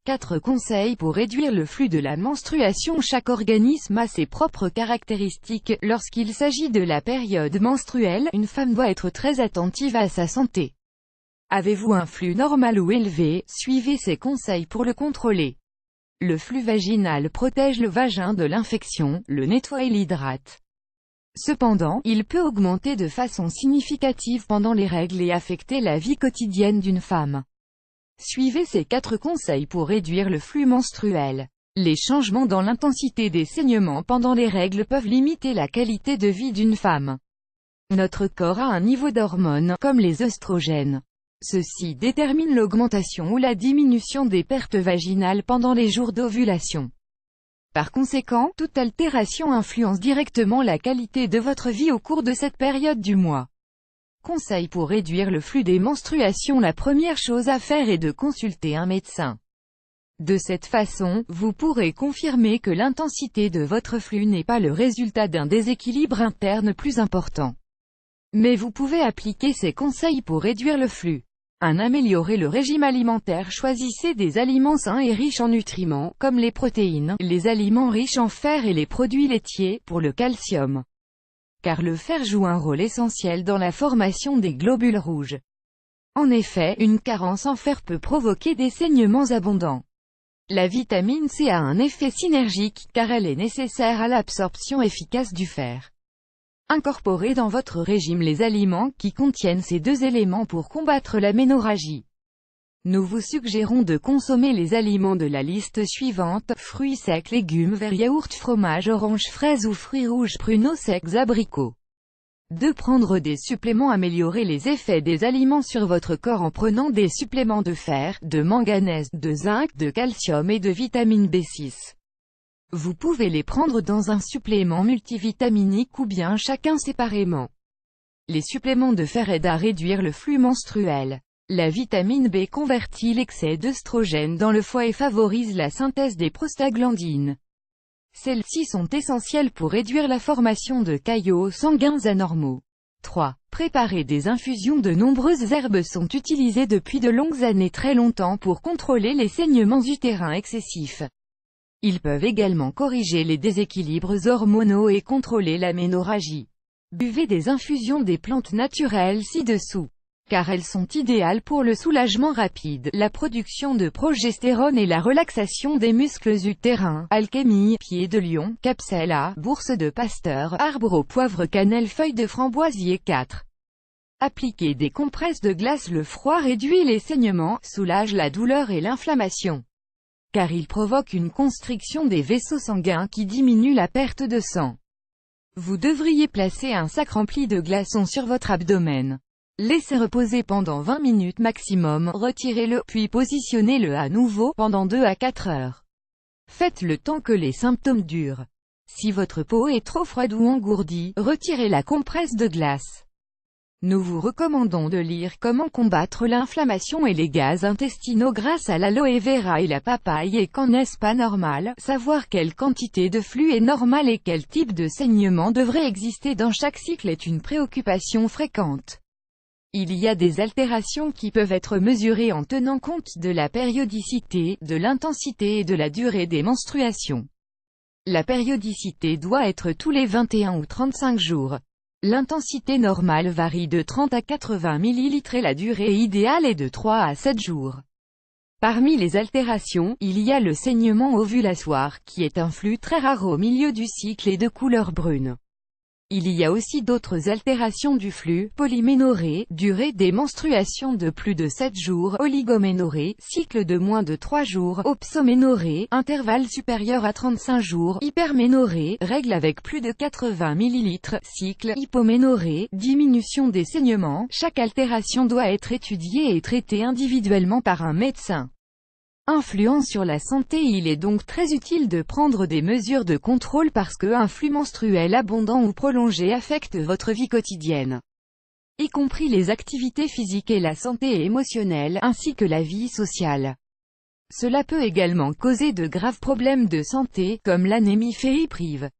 4 conseils pour réduire le flux de la menstruation. Chaque organisme a ses propres caractéristiques. Lorsqu'il s'agit de la période menstruelle, une femme doit être très attentive à sa santé. Avez-vous un flux normal ou élevé? Suivez ces conseils pour le contrôler. Le flux vaginal protège le vagin de l'infection, le nettoie et l'hydrate. Cependant, il peut augmenter de façon significative pendant les règles et affecter la vie quotidienne d'une femme. Suivez ces 4 conseils pour réduire le flux menstruel. Les changements dans l'intensité des saignements pendant les règles peuvent limiter la qualité de vie d'une femme. Notre corps a un niveau d'hormones, comme les œstrogènes. Ceci détermine l'augmentation ou la diminution des pertes vaginales pendant les jours d'ovulation. Par conséquent, toute altération influence directement la qualité de votre vie au cours de cette période du mois. Conseil pour réduire le flux des menstruations. La première chose à faire est de consulter un médecin. De cette façon, vous pourrez confirmer que l'intensité de votre flux n'est pas le résultat d'un déséquilibre interne plus important. Mais vous pouvez appliquer ces conseils pour réduire le flux. 1. Améliorer le régime alimentaire. Choisissez des aliments sains et riches en nutriments, comme les protéines, les aliments riches en fer et les produits laitiers, pour le calcium. Car le fer joue un rôle essentiel dans la formation des globules rouges. En effet, une carence en fer peut provoquer des saignements abondants. La vitamine C a un effet synergique, car elle est nécessaire à l'absorption efficace du fer. Incorporez dans votre régime les aliments qui contiennent ces 2 éléments pour combattre la ménorrhagie. Nous vous suggérons de consommer les aliments de la liste suivante: fruits secs, légumes verts, yaourt, fromage, orange, fraises ou fruits rouges, pruneaux secs, abricots. 2. Prendre des suppléments. Améliorer les effets des aliments sur votre corps en prenant des suppléments de fer, de manganèse, de zinc, de calcium et de vitamine B6. Vous pouvez les prendre dans un supplément multivitaminique ou bien chacun séparément. Les suppléments de fer aident à réduire le flux menstruel. La vitamine B convertit l'excès d'œstrogènes dans le foie et favorise la synthèse des prostaglandines. Celles-ci sont essentielles pour réduire la formation de caillots sanguins anormaux. 3. Préparer des infusions. De nombreuses herbes sont utilisées depuis de longues années, très longtemps, pour contrôler les saignements utérins excessifs. Ils peuvent également corriger les déséquilibres hormonaux et contrôler la ménorrhagie. Buvez des infusions des plantes naturelles ci-dessous, car elles sont idéales pour le soulagement rapide, la production de progestérone et la relaxation des muscles utérins. Alchimie, pied de lion, capsella, bourse de pasteur, arbre au poivre, cannelle, feuille de framboisier. 4. Appliquez des compresses de glace. Le froid réduit les saignements, soulage la douleur et l'inflammation, car il provoque une constriction des vaisseaux sanguins qui diminue la perte de sang. Vous devriez placer un sac rempli de glaçons sur votre abdomen. Laissez reposer pendant 20 minutes maximum, retirez-le, puis positionnez-le à nouveau, pendant 2 à 4 heures. Faites le temps que les symptômes durent. Si votre peau est trop froide ou engourdie, retirez la compresse de glace. Nous vous recommandons de lire Comment combattre l'inflammation et les gaz intestinaux grâce à l'aloe vera et la papaye. Et quand n'est-ce pas normal? Savoir quelle quantité de flux est normale et quel type de saignement devrait exister dans chaque cycle est une préoccupation fréquente. Il y a des altérations qui peuvent être mesurées en tenant compte de la périodicité, de l'intensité et de la durée des menstruations. La périodicité doit être tous les 21 ou 35 jours. L'intensité normale varie de 30 à 80 ml et la durée idéale est de 3 à 7 jours. Parmi les altérations, il y a le saignement ovulatoire, qui est un flux très rare au milieu du cycle et de couleur brune. Il y a aussi d'autres altérations du flux: polyménorrhée, durée des menstruations de plus de 7 jours, oligoménorrhée, cycle de moins de 3 jours, opsoménorrhée, intervalle supérieur à 35 jours, hyperménorrhée, règle avec plus de 80 ml, cycle, hypoménorrhée, diminution des saignements. Chaque altération doit être étudiée et traitée individuellement par un médecin. Influence sur la santé. Il est donc très utile de prendre des mesures de contrôle parce qu'un flux menstruel abondant ou prolongé affecte votre vie quotidienne, y compris les activités physiques et la santé émotionnelle, ainsi que la vie sociale. Cela peut également causer de graves problèmes de santé, comme l'anémie fébrive.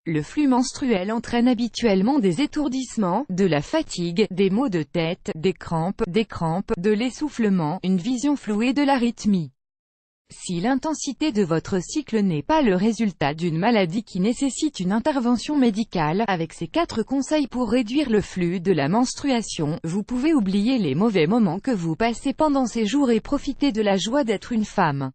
Le flux menstruel entraîne habituellement des étourdissements, de la fatigue, des maux de tête, des crampes, de l'essoufflement, une vision floue et de l'arythmie. Si l'intensité de votre cycle n'est pas le résultat d'une maladie qui nécessite une intervention médicale, avec ces 4 conseils pour réduire le flux de la menstruation, vous pouvez oublier les mauvais moments que vous passez pendant ces jours et profiter de la joie d'être une femme.